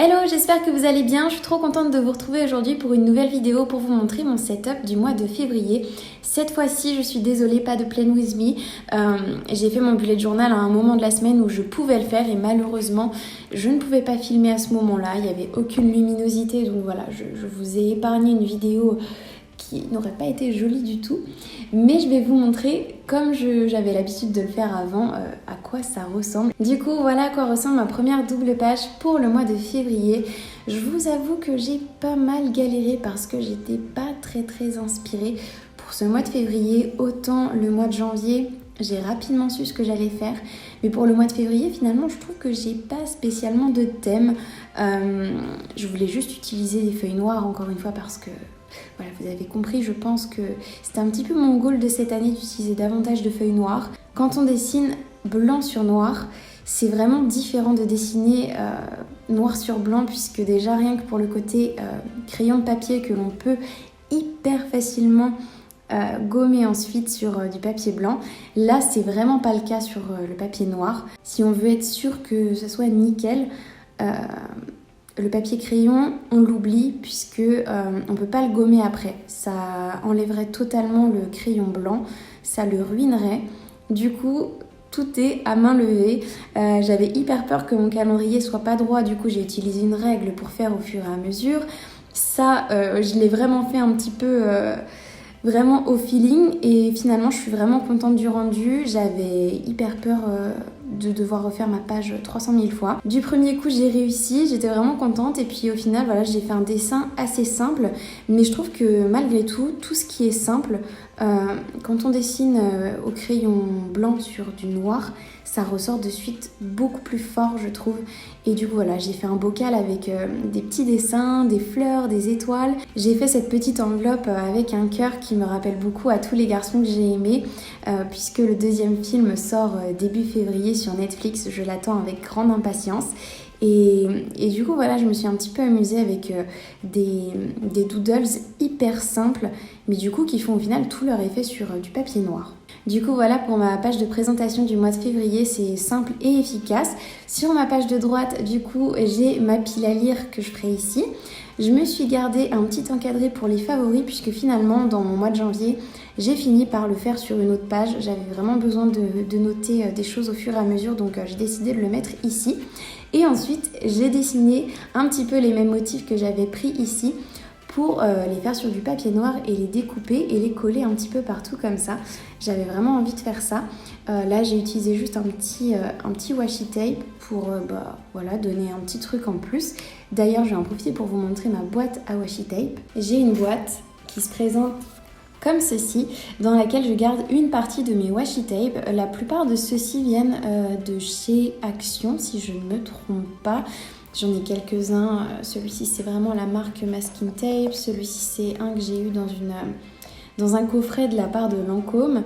Hello, j'espère que vous allez bien. Je suis trop contente de vous retrouver aujourd'hui pour une nouvelle vidéo pour vous montrer mon setup du mois de février. Cette fois-ci, je suis désolée, pas de Plan With Me. J'ai fait mon bullet journal à un moment de la semaine où je pouvais le faire et malheureusement, je ne pouvais pas filmer à ce moment-là. Il n'y avait aucune luminosité, donc voilà, je vous ai épargné une vidéo qui n'aurait pas été jolie du tout. Mais je vais vous montrer, comme j'avais l'habitude de le faire avant, à quoi ça ressemble. Du coup, voilà à quoi ressemble ma première double page pour le mois de février. Je vous avoue que j'ai pas mal galéré parce que j'étais pas très inspirée pour ce mois de février. Autant le mois de janvier, j'ai rapidement su ce que j'allais faire. Mais pour le mois de février, finalement, je trouve que j'ai pas spécialement de thème. Je voulais juste utiliser des feuilles noires, encore une fois, parce que... Voilà, vous avez compris, je pense que c'était un petit peu mon goal de cette année d'utiliser davantage de feuilles noires. Quand on dessine blanc sur noir, c'est vraiment différent de dessiner noir sur blanc, puisque déjà rien que pour le côté crayon de papier que l'on peut hyper facilement gommer ensuite sur du papier blanc, là c'est vraiment pas le cas sur le papier noir. Si on veut être sûr que ce soit nickel, le papier crayon, on l'oublie puisque on ne peut pas le gommer après. Ça enlèverait totalement le crayon blanc, ça le ruinerait. Du coup, tout est à main levée. J'avais hyper peur que mon calendrier soit pas droit, du coup j'ai utilisé une règle pour faire au fur et à mesure. Ça, je l'ai vraiment fait un petit peu... vraiment au feeling et finalement je suis vraiment contente du rendu. J'avais hyper peur de devoir refaire ma page 300 000 fois. Du premier coup j'ai réussi, j'étais vraiment contente et puis au final voilà, j'ai fait un dessin assez simple, mais je trouve que malgré tout ce qui est simple, quand on dessine au crayon blanc sur du noir, ça ressort de suite beaucoup plus fort je trouve. Et du coup voilà, j'ai fait un bocal avec des petits dessins, des fleurs, des étoiles. J'ai fait cette petite enveloppe avec un cœur qui me rappelle beaucoup à Tous les garçons que j'ai aimés, puisque le deuxième film sort début février sur Netflix. Je l'attends avec grande impatience. Et du coup voilà, je me suis un petit peu amusée avec des doodles hyper simples, mais du coup qui font au final tout leur effet sur du papier noir. Du coup voilà pour ma page de présentation du mois de février, c'est simple et efficace. Sur ma page de droite du coup j'ai ma pile à lire que je ferai ici. Je me suis gardé un petit encadré pour les favoris puisque finalement dans mon mois de janvier j'ai fini par le faire sur une autre page. J'avais vraiment besoin de noter des choses au fur et à mesure, donc j'ai décidé de le mettre ici. Et ensuite j'ai dessiné un petit peu les mêmes motifs que j'avais pris ici pour les faire sur du papier noir et les découper et les coller un petit peu partout comme ça. J'avais vraiment envie de faire ça. Là j'ai utilisé juste un petit washi tape pour voilà, donner un petit truc en plus. D'ailleurs je vais en profiter pour vous montrer ma boîte à washi tape. J'ai une boîte qui se présente comme ceci, dans laquelle je garde une partie de mes washi tape. La plupart de ceux-ci viennent de chez Action si je ne me trompe pas. J'en ai quelques-uns, celui-ci c'est vraiment la marque Masking Tape, celui-ci c'est un que j'ai eu dans un coffret de la part de Lancôme,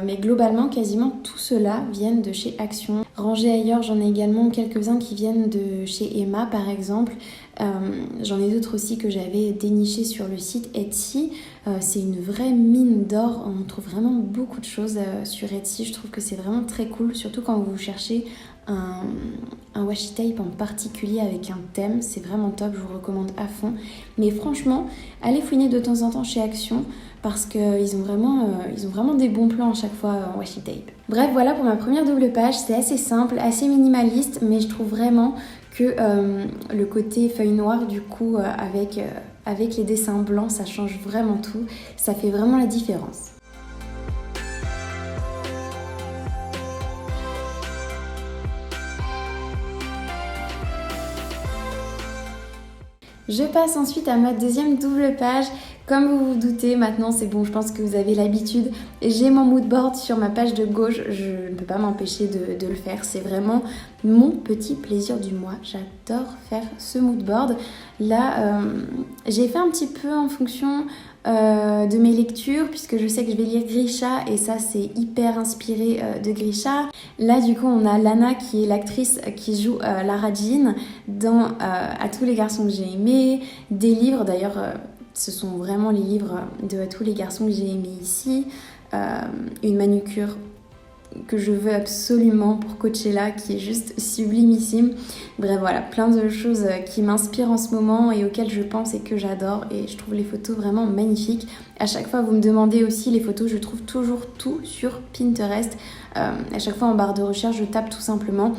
mais globalement quasiment tous ceux-là viennent de chez Action. Rangés ailleurs, j'en ai également quelques-uns qui viennent de chez Emma par exemple. J'en ai d'autres aussi que j'avais dénichés sur le site Etsy. C'est une vraie mine d'or, on trouve vraiment beaucoup de choses sur Etsy. Je trouve que c'est vraiment très cool, surtout quand vous cherchez un washi tape en particulier avec un thème, c'est vraiment top, je vous recommande à fond. Mais franchement, allez fouiner de temps en temps chez Action parce qu'ils ont vraiment des bons plans à chaque fois en washi tape. Bref, voilà pour ma première double page, c'est assez simple, assez minimaliste, mais je trouve vraiment que le côté feuille noire du coup avec les dessins blancs, ça change vraiment tout, ça fait vraiment la différence. Je passe ensuite à ma deuxième double page. Comme vous vous doutez, maintenant c'est bon, je pense que vous avez l'habitude. J'ai mon mood board sur ma page de gauche, je ne peux pas m'empêcher de le faire. C'est vraiment mon petit plaisir du mois. J'adore faire ce mood board. Là, j'ai fait un petit peu en fonction de mes lectures, puisque je sais que je vais lire Grisha et ça c'est hyper inspiré de Grisha. Là du coup on a Lana qui est l'actrice qui joue Lara Jean dans À tous les garçons que j'ai aimés, des livres d'ailleurs, ce sont vraiment les livres de À tous les garçons que j'ai aimés ici, une manucure que je veux absolument pour Coachella, qui est juste sublimissime. Bref, voilà, plein de choses qui m'inspirent en ce moment et auxquelles je pense et que j'adore. Et je trouve les photos vraiment magnifiques. À chaque fois, vous me demandez aussi les photos, je trouve toujours tout sur Pinterest. À chaque fois, en barre de recherche, je tape tout simplement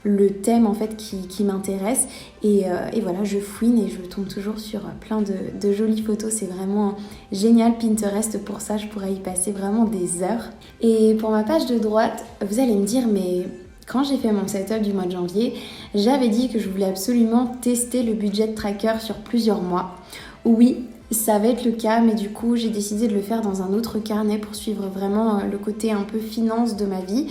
le thème en fait qui m'intéresse et voilà, je fouine et je tombe toujours sur plein de jolies photos. C'est vraiment génial Pinterest pour ça, je pourrais y passer vraiment des heures. Et pour ma page de droite, vous allez me dire mais quand j'ai fait mon setup du mois de janvier, j'avais dit que je voulais absolument tester le budget tracker sur plusieurs mois. Oui, ça va être le cas, mais du coup j'ai décidé de le faire dans un autre carnet pour suivre vraiment le côté un peu finance de ma vie,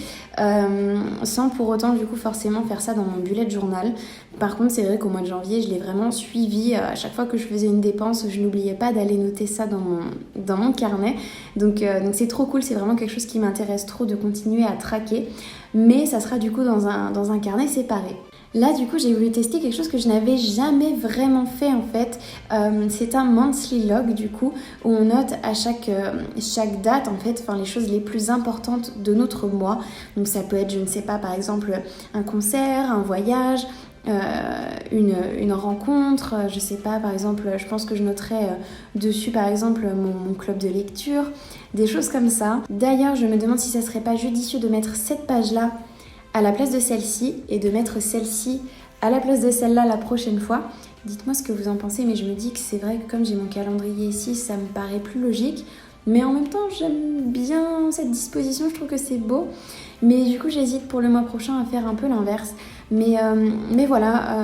sans pour autant du coup forcément faire ça dans mon bullet journal. Par contre c'est vrai qu'au mois de janvier je l'ai vraiment suivi, à chaque fois que je faisais une dépense je n'oubliais pas d'aller noter ça dans mon carnet, donc c'est trop cool, c'est vraiment quelque chose qui m'intéresse trop de continuer à traquer, mais ça sera du coup dans un carnet séparé. Là, du coup, j'ai voulu tester quelque chose que je n'avais jamais vraiment fait en fait. C'est un monthly log du coup, où on note à chaque date en fait, les choses les plus importantes de notre mois. Donc ça peut être, je ne sais pas, par exemple, un concert, un voyage, une rencontre, je sais pas, par exemple, je pense que je noterais dessus par exemple mon club de lecture, des choses comme ça. D'ailleurs, je me demande si ça serait pas judicieux de mettre cette page-là à la place de celle-ci et de mettre celle-ci à la place de celle-là la prochaine fois. Dites-moi ce que vous en pensez, mais je me dis que c'est vrai que comme j'ai mon calendrier ici, ça me paraît plus logique. Mais en même temps, j'aime bien cette disposition, je trouve que c'est beau. Mais du coup, j'hésite pour le mois prochain à faire un peu l'inverse. Mais voilà,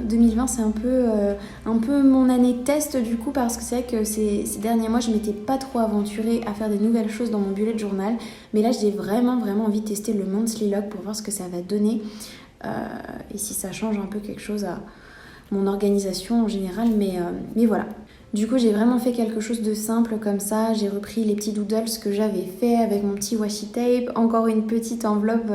2020, c'est un peu mon année test du coup, parce que c'est vrai que ces derniers mois, je m'étais pas trop aventurée à faire des nouvelles choses dans mon bullet journal. Mais là, j'ai vraiment envie de tester le monthly log pour voir ce que ça va donner. Et si ça change un peu quelque chose à mon organisation en général. Mais voilà. Du coup, j'ai vraiment fait quelque chose de simple comme ça. J'ai repris les petits doodles que j'avais fait avec mon petit washi tape. Encore une petite enveloppe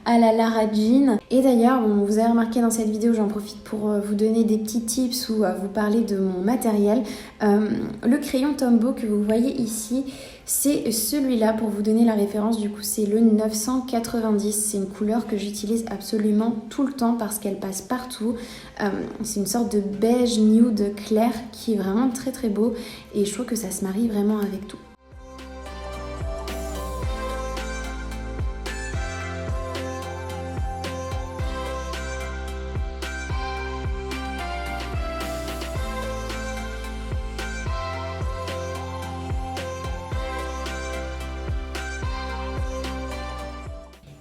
à la Lara Jean. Et d'ailleurs, vous avez remarqué dans cette vidéo, j'en profite pour vous donner des petits tips ou vous parler de mon matériel. Le crayon Tombow que vous voyez ici, c'est celui-là pour vous donner la référence. Du coup, c'est le 990. C'est une couleur que j'utilise absolument tout le temps parce qu'elle passe partout. C'est une sorte de beige nude clair qui est vraiment très beau et je trouve que ça se marie vraiment avec tout.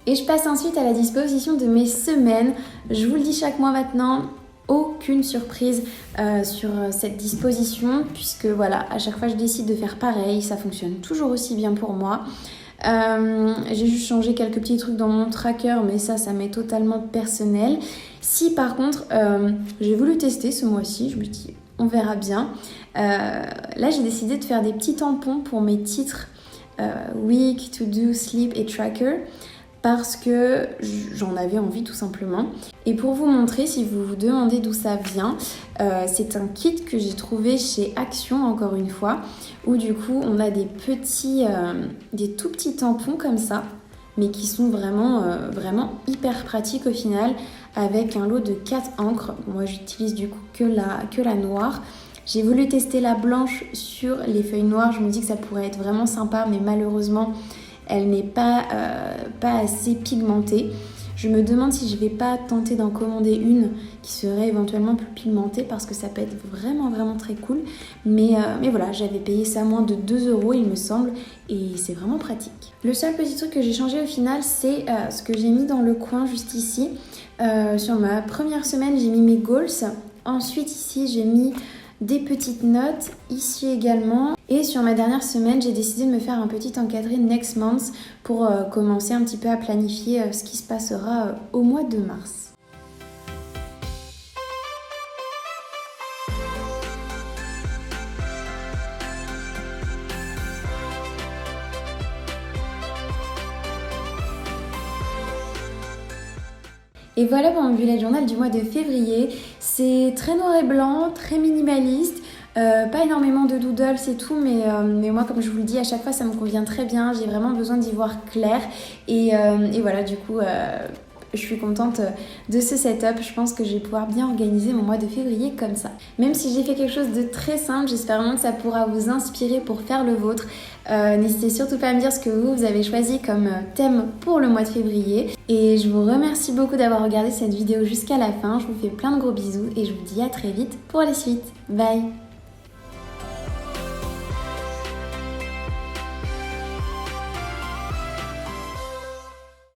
Et je passe ensuite à la disposition de mes semaines. Je vous le dis chaque mois maintenant, aucune surprise sur cette disposition, puisque voilà, à chaque fois je décide de faire pareil, ça fonctionne toujours aussi bien pour moi. J'ai juste changé quelques petits trucs dans mon tracker, mais ça m'est totalement personnel. Si par contre, j'ai voulu tester ce mois-ci, je me dis on verra bien. Là j'ai décidé de faire des petits tampons pour mes titres Week, To Do, Sleep et Tracker, parce que j'en avais envie tout simplement. Et pour vous montrer, si vous vous demandez d'où ça vient, c'est un kit que j'ai trouvé chez Action, encore une fois, où du coup on a des tout petits tampons comme ça, mais qui sont vraiment hyper pratiques au final, avec un lot de 4 encres. Moi j'utilise du coup que la noire. J'ai voulu tester la blanche sur les feuilles noires, je me dis que ça pourrait être vraiment sympa, mais malheureusement elle n'est pas assez pigmentée. Je me demande si je vais pas tenter d'en commander une qui serait éventuellement plus pigmentée, parce que ça peut être vraiment très cool. Mais voilà, j'avais payé ça moins de 2 € il me semble, et c'est vraiment pratique. Le seul petit truc que j'ai changé au final, c'est ce que j'ai mis dans le coin juste ici. Sur ma première semaine, j'ai mis mes goals. Ensuite ici, j'ai mis des petites notes, ici également. Et sur ma dernière semaine, j'ai décidé de me faire un petit encadré next month pour commencer un petit peu à planifier ce qui se passera au mois de mars. Et voilà pour mon bullet journal du mois de février. C'est très noir et blanc, très minimaliste. Pas énormément de doodle, c'est tout, mais moi, comme je vous le dis, à chaque fois, ça me convient très bien. J'ai vraiment besoin d'y voir clair. Et voilà, du coup, je suis contente de ce setup. Je pense que je vais pouvoir bien organiser mon mois de février comme ça. Même si j'ai fait quelque chose de très simple, j'espère vraiment que ça pourra vous inspirer pour faire le vôtre. N'hésitez surtout pas à me dire ce que vous avez choisi comme thème pour le mois de février. Et je vous remercie beaucoup d'avoir regardé cette vidéo jusqu'à la fin. Je vous fais plein de gros bisous et je vous dis à très vite pour la suite. Bye!